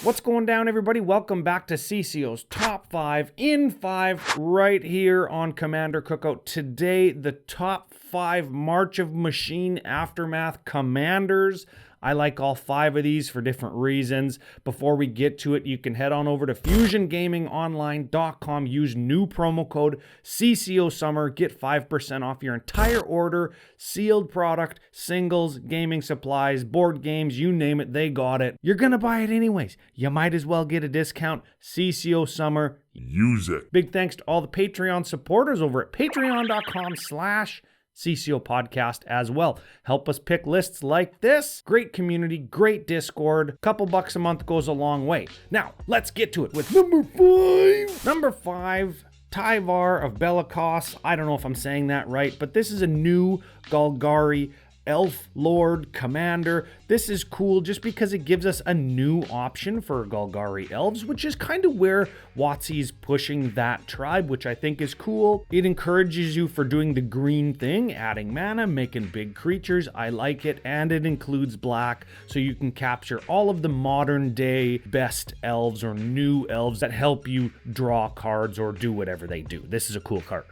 What's going down, everybody? Welcome back to CCO's Top 5 in 5 right here on Commander Cookout. Today, the top 5 March of Machine Aftermath Commanders. I like all 5 of these for different reasons. Before we get to it, you can head on over to fusiongamingonline.com, use new promo code CCO Summer, get 5% off your entire order, sealed product, singles, gaming supplies, board games, you name it, they got it. You're gonna buy it anyways. You might as well get a discount. CCO Summer, use it. Big thanks to all the Patreon supporters over at patreon.com/CCO podcast as well. Help us pick lists like this. Great community, great Discord. Couple bucks a month goes a long way. Now, let's get to it with number 5. Number 5, Tyvar of Bellicos. I don't know if I'm saying that right, but this is a new Golgari Elf Lord Commander. This is cool just because it gives us a new option for Golgari Elves, which is kind of where WotC's pushing that tribe, which I think is cool. It encourages you for doing the green thing, adding mana, making big creatures. I like it, and it includes black, so you can capture all of the modern day best elves or new elves that help you draw cards or do whatever they do. This is a cool card.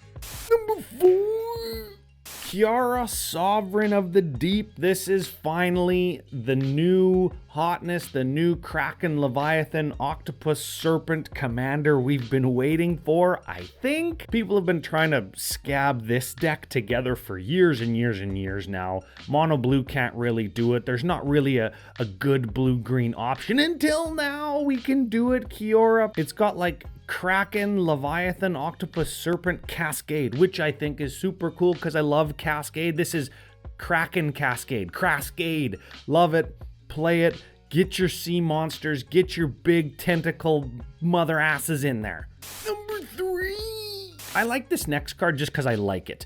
Number 4. Kiara, Sovereign of the Deep. This is finally the new hotness, the new Kraken, Leviathan, Octopus, Serpent Commander we've been waiting for, I think. People have been trying to scab this deck together for years and years and years now. Mono Blue can't really do it. There's not really a good blue-green option until now. We can do it, Kiora. It's got like Kraken, Leviathan, Octopus, Serpent, Cascade, which I think is super cool because I love Cascade. This is Kraken Cascade. Cascade. Love it. Play it. Get your sea monsters. Get your big tentacle mother asses in there. Number 3. I like this next card just because I like it.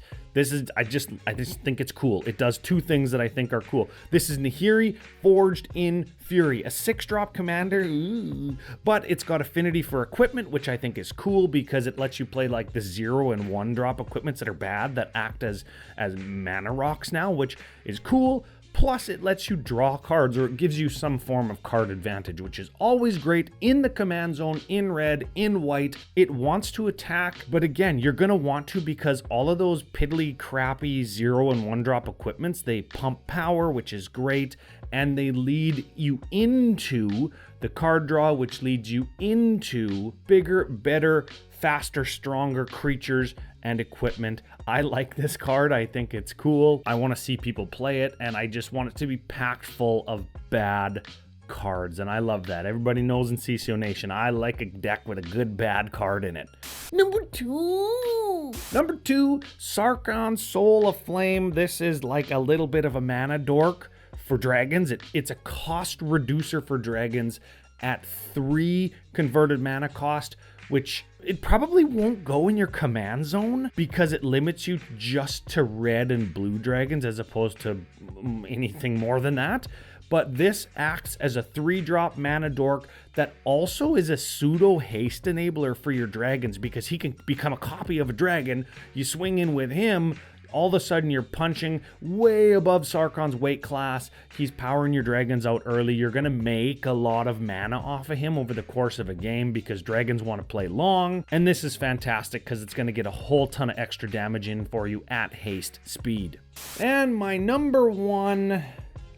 I just think it's cool. It does 2 things that I think are cool. This is Nahiri, Forged in Fury, a 6-drop commander, but it's got affinity for equipment, which I think is cool because it lets you play like the 0 and 1-drop equipments that are bad that act as mana rocks now, which is cool. Plus, it lets you draw cards, or it gives you some form of card advantage, which is always great in the command zone, in red, in white. It wants to attack, but again, you're going to want to because all of those piddly, crappy 0 and 1-drop equipments, they pump power, which is great, and they lead you into the card draw, which leads you into bigger, better, faster, stronger creatures and equipment. I like this card. I think it's cool. I want to see people play it, and I just want it to be packed full of bad cards, and I love that. Everybody knows in CCO Nation, I like a deck with a good bad card in it. Number 2, Sarkhan, Soul of Flame. This is like a little bit of a mana dork for dragons. It's a cost reducer for dragons at 3 converted mana cost, which it probably won't go in your command zone because it limits you just to red and blue dragons as opposed to anything more than that. But this acts as a 3-drop mana dork that also is a pseudo haste enabler for your dragons because he can become a copy of a dragon. You swing in with him, all of a sudden you're punching way above Sarkhan's weight class. He's powering your dragons out early. You're going to make a lot of mana off of him over the course of a game because dragons want to play long. And this is fantastic because it's going to get a whole ton of extra damage in for you at haste speed. And my number 1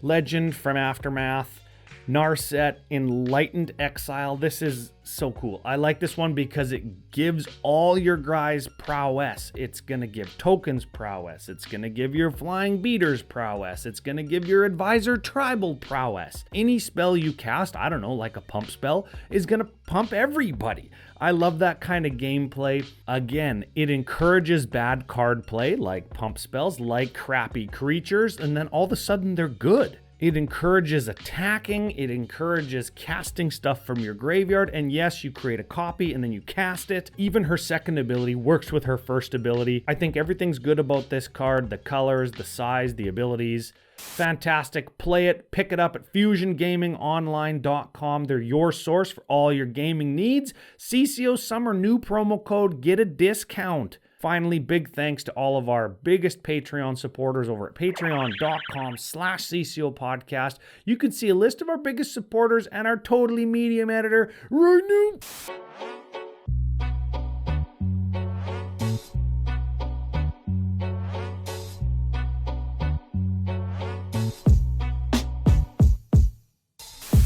legend from Aftermath, Narset, Enlightened Exile. This is so cool. I like this one because it gives all your guys prowess. It's going to give tokens prowess. It's going to give your flying beaters prowess. It's going to give your advisor tribal prowess. Any spell you cast, I don't know, like a pump spell, is going to pump everybody. I love that kind of gameplay. Again, it encourages bad card play like pump spells, like crappy creatures, and then all of a sudden they're good. It encourages attacking, it encourages casting stuff from your graveyard, and yes, you create a copy and then you cast it. Even her second ability works with her first ability. I think everything's good about this card, the colors, the size, the abilities. Fantastic. Play it, pick it up at fusiongamingonline.com. They're your source for all your gaming needs. CCO Summer new promo code, get a discount. finally, big thanks to all of our biggest Patreon supporters over at patreon.com/CCO podcast. You can see a list of our biggest supporters and our Totally Medium editor right now.